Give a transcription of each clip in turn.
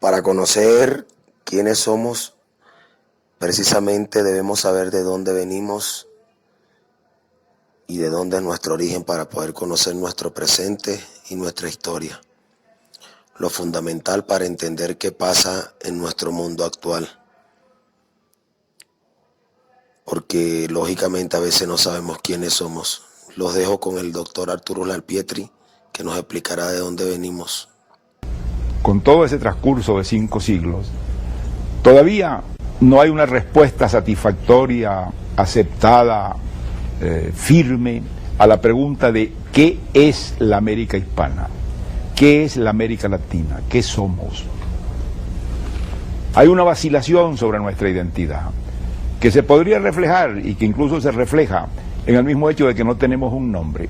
Para conocer quiénes somos, precisamente debemos saber de dónde venimos y de dónde es nuestro origen para poder conocer nuestro presente y nuestra historia. Lo fundamental para entender qué pasa en nuestro mundo actual. Porque lógicamente a veces no sabemos quiénes somos. Los dejo con el doctor Arturo Lalpietri, que nos explicará de dónde venimos. Con todo ese transcurso de 5 siglos, todavía no hay una respuesta satisfactoria, aceptada, firme a la pregunta de ¿qué es la América hispana? ¿Qué es la América Latina? ¿Qué somos? Hay una vacilación sobre nuestra identidad que se podría reflejar y que incluso se refleja en el mismo hecho de que no tenemos un nombre.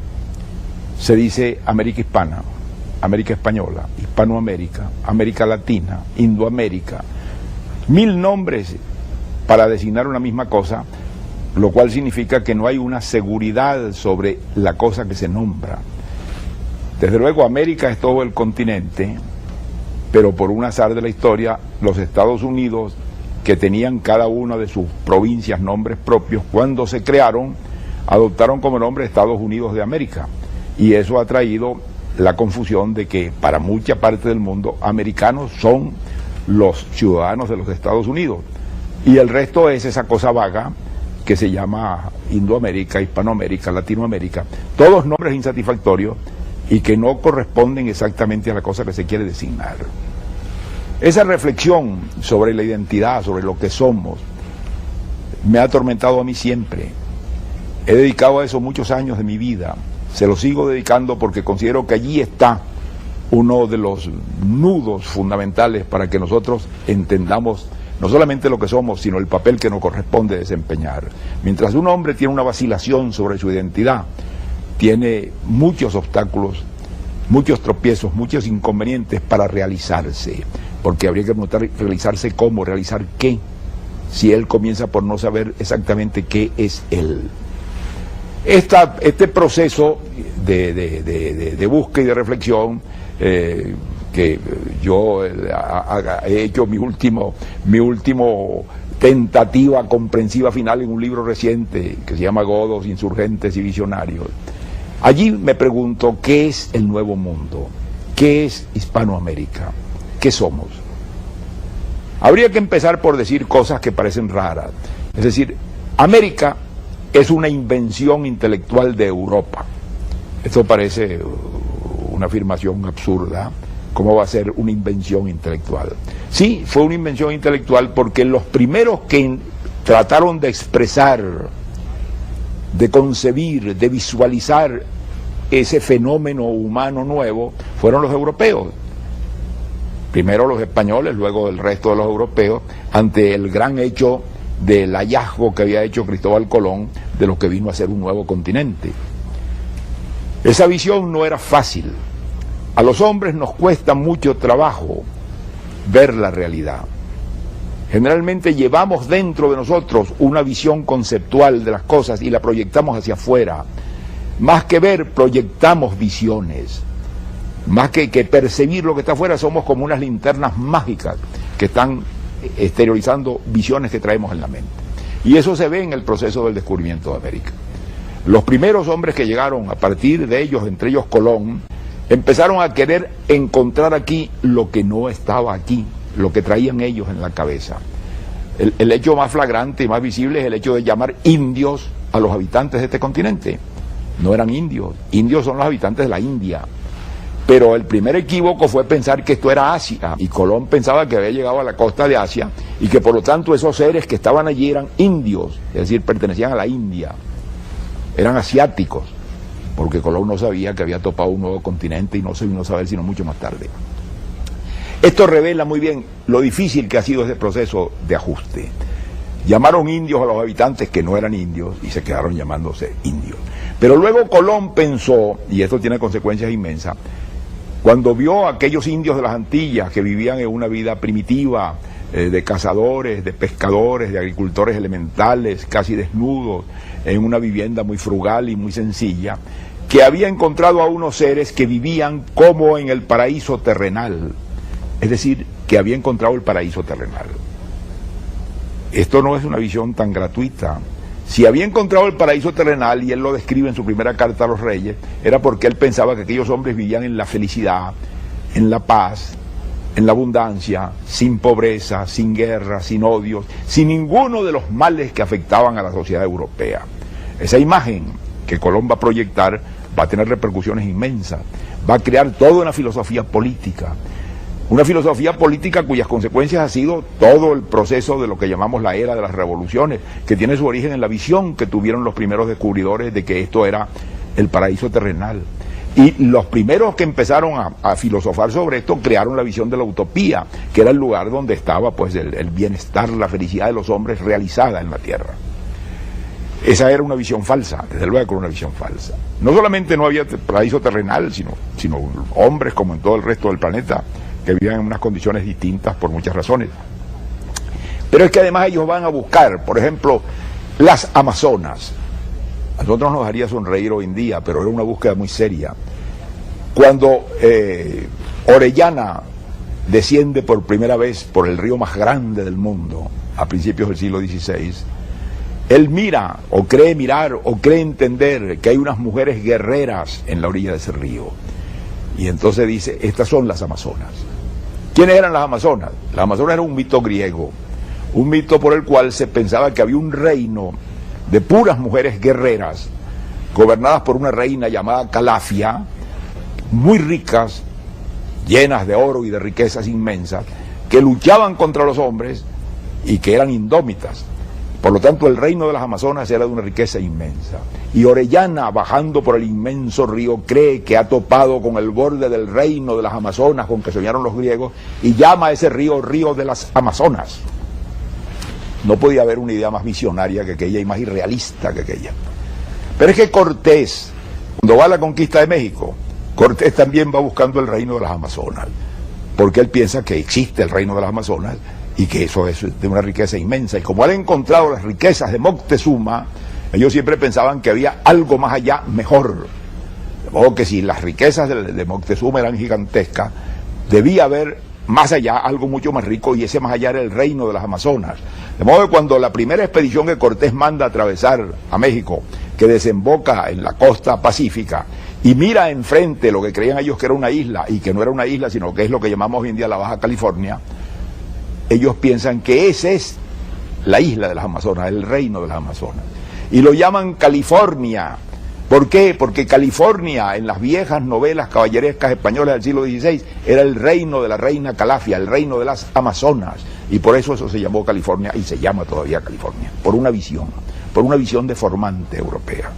Se dice América Hispana, América Española, Hispanoamérica, América Latina, Indoamérica. 1000 nombres para designar una misma cosa, lo cual significa que no hay una seguridad sobre la cosa que se nombra. Desde luego América es todo el continente, pero por un azar de la historia, los Estados Unidos, que tenían cada una de sus provincias nombres propios, cuando se crearon, adoptaron como nombre Estados Unidos de América. Y eso ha traído la confusión de que para mucha parte del mundo, americanos son los ciudadanos de los Estados Unidos. Y el resto es esa cosa vaga que se llama Indoamérica, Hispanoamérica, Latinoamérica. Todos nombres insatisfactorios y que no corresponden exactamente a la cosa que se quiere designar. Esa reflexión sobre la identidad, sobre lo que somos, me ha atormentado a mí siempre. He dedicado a eso muchos años de mi vida. Se lo sigo dedicando porque considero que allí está uno de los nudos fundamentales para que nosotros entendamos no solamente lo que somos, sino el papel que nos corresponde desempeñar. Mientras un hombre tiene una vacilación sobre su identidad, tiene muchos obstáculos, muchos tropiezos, muchos inconvenientes para realizarse. Porque habría que preguntar, ¿realizarse cómo? ¿Realizar qué? Si él comienza por no saber exactamente qué es él. Este proceso de búsqueda y de reflexión, que yo he hecho mi último tentativa comprensiva final en un libro reciente que se llama Godos, Insurgentes y Visionarios. Allí me pregunto, ¿qué es el Nuevo Mundo? ¿Qué es Hispanoamérica? ¿Qué somos? Habría que empezar por decir cosas que parecen raras. Es decir, América es una invención intelectual de Europa. Esto parece una afirmación absurda. ¿Cómo va a ser una invención intelectual? Sí, fue una invención intelectual porque los primeros que trataron de expresar, de concebir, de visualizar ese fenómeno humano nuevo fueron los europeos. Primero los españoles, luego el resto de los europeos, ante el gran hecho del hallazgo que había hecho Cristóbal Colón de lo que vino a ser un nuevo continente. Esa visión no era fácil. A los hombres nos cuesta mucho trabajo ver la realidad. Generalmente llevamos dentro de nosotros una visión conceptual de las cosas y la proyectamos hacia afuera. Más que ver, proyectamos visiones. Más que percibir lo que está afuera, somos como unas linternas mágicas que están exteriorizando visiones que traemos en la mente. Y eso se ve en el proceso del descubrimiento de América. Los primeros hombres que llegaron, a partir de ellos, entre ellos Colón, empezaron a querer encontrar aquí lo que no estaba aquí, lo que traían ellos en la cabeza. El hecho más flagrante y más visible es el hecho de llamar indios a los habitantes de este continente. No eran indios, indios son los habitantes de la India. Pero el primer equívoco fue pensar que esto era Asia, y Colón pensaba que había llegado a la costa de Asia, y que por lo tanto esos seres que estaban allí eran indios, es decir, pertenecían a la India, eran asiáticos, porque Colón no sabía que había topado un nuevo continente, y no se vino a saber sino mucho más tarde. Esto revela muy bien lo difícil que ha sido ese proceso de ajuste. Llamaron indios a los habitantes que no eran indios, y se quedaron llamándose indios. Pero luego Colón pensó, y esto tiene consecuencias inmensas, cuando vio a aquellos indios de las Antillas que vivían en una vida primitiva, de cazadores, de pescadores, de agricultores elementales, casi desnudos, en una vivienda muy frugal y muy sencilla, que había encontrado a unos seres que vivían como en el paraíso terrenal, es decir, que había encontrado el paraíso terrenal. Esto no es una visión tan gratuita. Si había encontrado el paraíso terrenal, y él lo describe en su primera carta a los reyes, era porque él pensaba que aquellos hombres vivían en la felicidad, en la paz, en la abundancia, sin pobreza, sin guerra, sin odios, sin ninguno de los males que afectaban a la sociedad europea. Esa imagen que Colón va a proyectar va a tener repercusiones inmensas, va a crear toda una filosofía política cuyas consecuencias ha sido todo el proceso de lo que llamamos la era de las revoluciones, que tiene su origen en la visión que tuvieron los primeros descubridores de que esto era el paraíso terrenal. Y los primeros que empezaron a filosofar sobre esto crearon la visión de la utopía, que era el lugar donde estaba pues el bienestar, la felicidad de los hombres realizada en la tierra. Esa era una visión falsa, desde luego era una visión falsa. No solamente no había paraíso terrenal, sino hombres como en todo el resto del planeta, que vivían en unas condiciones distintas por muchas razones. Pero es que además ellos van a buscar, por ejemplo, las Amazonas. A nosotros nos haría sonreír hoy en día, pero era una búsqueda muy seria. Cuando Orellana desciende por primera vez por el río más grande del mundo, a principios del siglo XVI, él mira, o cree mirar, o cree entender que hay unas mujeres guerreras en la orilla de ese río. Y entonces dice, estas son las Amazonas. ¿Quiénes eran las Amazonas? Las Amazonas era un mito griego, un mito por el cual se pensaba que había un reino de puras mujeres guerreras, gobernadas por una reina llamada Calafia, muy ricas, llenas de oro y de riquezas inmensas, que luchaban contra los hombres y que eran indómitas. Por lo tanto, el reino de las Amazonas era de una riqueza inmensa. Y Orellana, bajando por el inmenso río, cree que ha topado con el borde del reino de las Amazonas con que soñaron los griegos, y llama a ese río Río de las Amazonas. No podía haber una idea más visionaria que aquella y más irrealista que aquella. Pero es que Cortés, cuando va a la conquista de México, Cortés también va buscando el reino de las Amazonas, porque él piensa que existe el reino de las Amazonas y que eso es de una riqueza inmensa. Y como él ha encontrado las riquezas de Moctezuma, ellos siempre pensaban que había algo más allá mejor. De modo que si las riquezas de Moctezuma eran gigantescas, debía haber más allá algo mucho más rico, y ese más allá era el reino de las Amazonas. De modo que cuando la primera expedición que Cortés manda a atravesar a México, que desemboca en la costa pacífica, y mira enfrente lo que creían ellos que era una isla, y que no era una isla, sino que es lo que llamamos hoy en día la Baja California, ellos piensan que esa es la isla de las Amazonas, el reino de las Amazonas. Y lo llaman California. ¿Por qué? Porque California, en las viejas novelas caballerescas españolas del siglo XVI, era el reino de la reina Calafia, el reino de las Amazonas. Y por eso se llamó California, y se llama todavía California, por una visión deformante europea.